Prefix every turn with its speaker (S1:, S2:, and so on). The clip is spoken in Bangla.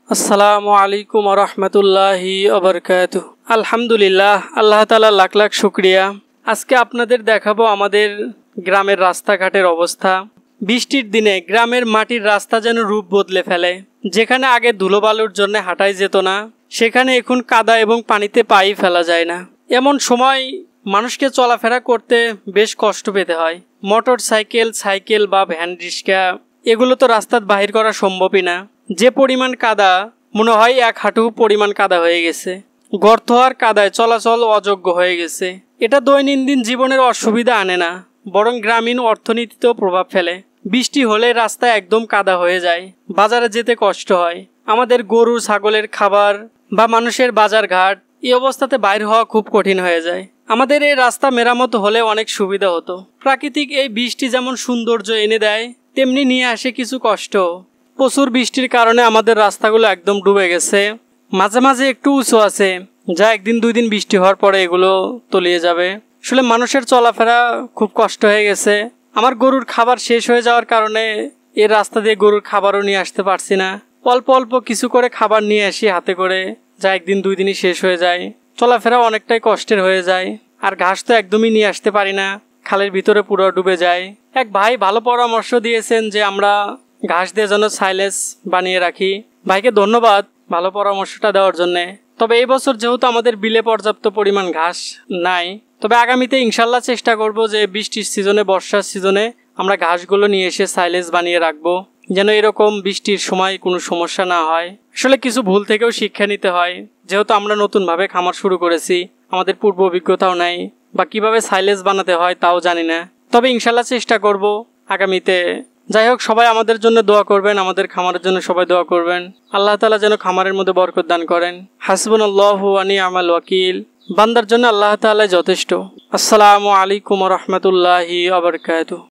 S1: আসসালামু আলাইকুম ওয়া রাহমাতুল্লাহি ওয়া বারাকাতুহু। আলহামদুলিল্লাহ, আল্লাহ তাআলা লাখ লাখ শুকরিয়া। আজকে আপনাদের দেখাবো আমাদের গ্রামের রাস্তাঘাটের অবস্থা। বৃষ্টির দিনে গ্রামের মাটির রাস্তা যেন রূপ বদলে ফেলে। যেখানে আগে ধুলোবালুর জন্য হাঁটাই যেত না, সেখানে এখন কাদা এবং পানিতে পাই ফেলা যায় না। এমন সময় মানুষকে চলাফেরা করতে বেশ কষ্ট পেতে হয়। মোটর সাইকেল, সাইকেল বা ভ্যান রিক্সা এগুলো তো রাস্তার বাহির করা সম্ভবই না। যে পরিমাণ কাদা, মনে হয় এক হাঁটু পরিমাণ কাদা হয়ে গেছে। গর্ত আর কাদায় চলাচল অযোগ্য হয়ে গেছে। এটা দৈনন্দিন জীবনের অসুবিধা আনে না, বরং গ্রামীণ অর্থনীতিতেও প্রভাব ফেলে। বৃষ্টি হলে রাস্তা একদম কাদা হয়ে যায়, বাজারে যেতে কষ্ট হয়। আমাদের গরু ছাগলের খাবার বা মানুষের বাজার ঘাট এই অবস্থাতে বাইর হওয়া খুব কঠিন হয়ে যায়। আমাদের এই রাস্তা মেরামত হলে অনেক সুবিধা হতো। প্রাকৃতিক এই বৃষ্টি যেমন সৌন্দর্য এনে দেয়, তেমনি নিয়ে আসে কিছু কষ্ট। প্রচুর বৃষ্টির কারণে আমাদের রাস্তাগুলো একদম ডুবে গেছে। মাঝে মাঝে একটু উঁচু আছে, যা একদিন দুই দিন বৃষ্টি হওয়ার পরে এগুলো তলিয়ে যাবে। আসলে মানুষের চলাফেরা খুব কষ্ট হয়ে গেছে। আমার গরুর খাবার শেষ হয়ে যাওয়ার কারণে এই রাস্তা দিয়ে গরুর খাবারও নিয়ে আসতে পারছি না। অল্প অল্প কিছু করে খাবার নিয়ে আসি হাতে করে, যা একদিন দুই দিনই শেষ হয়ে যায়। চলাফেরা অনেকটাই কষ্টের হয়ে যায়। আর ঘাস তো একদমই নিয়ে আসতে পারি না, খালের ভিতরে পুরো ডুবে যায়। এক ভাই ভালো পরামর্শ দিয়েছেন যে আমরা ঘাস দিয়ে যেন সাইলেজ বানিয়ে রাখি। ভাইকে ধন্যবাদ ভালো পরামর্শটা দেওয়ার জন্যে। তবে এই বছর যেহেতু আমাদের বিলে পর্যাপ্ত পরিমাণ ঘাস নাই, তবে আগামীতে ইনশাল্লাহ চেষ্টা করব যে বৃষ্টির সিজনে, বর্ষার সিজনে আমরা ঘাসগুলো নিয়ে এসে সাইলেজ বানিয়ে রাখবো, যেন এরকম বৃষ্টির সময় কোনো সমস্যা না হয়। আসলে কিছু ভুল থেকেও শিক্ষা নিতে হয়, যেহেতু আমরা নতুনভাবে খামার শুরু করেছি, আমাদের পূর্ব অভিজ্ঞতাও নাই, বা কিভাবে সাইলেজ বানাতে হয় তাও জানি না। তবে ইনশাল্লাহ চেষ্টা করব আগামীতে। যাই হোক, সবাই আমাদের জন্য দোয়া করবেন, আমাদের খামারের জন্য সবাই দোয়া করবেন। আল্লাহ তাআলা যেন খামারের মধ্যে বরকত দান করেন। হাসবুনাল্লাহু ওয়া নি'মাল ওয়াকিল। বান্দার জন্য আল্লাহ তাআলাই যথেষ্ট। আসসালামু আলাইকুম ওয়া রাহমাতুল্লাহি ওয়া বারাকাতুহু।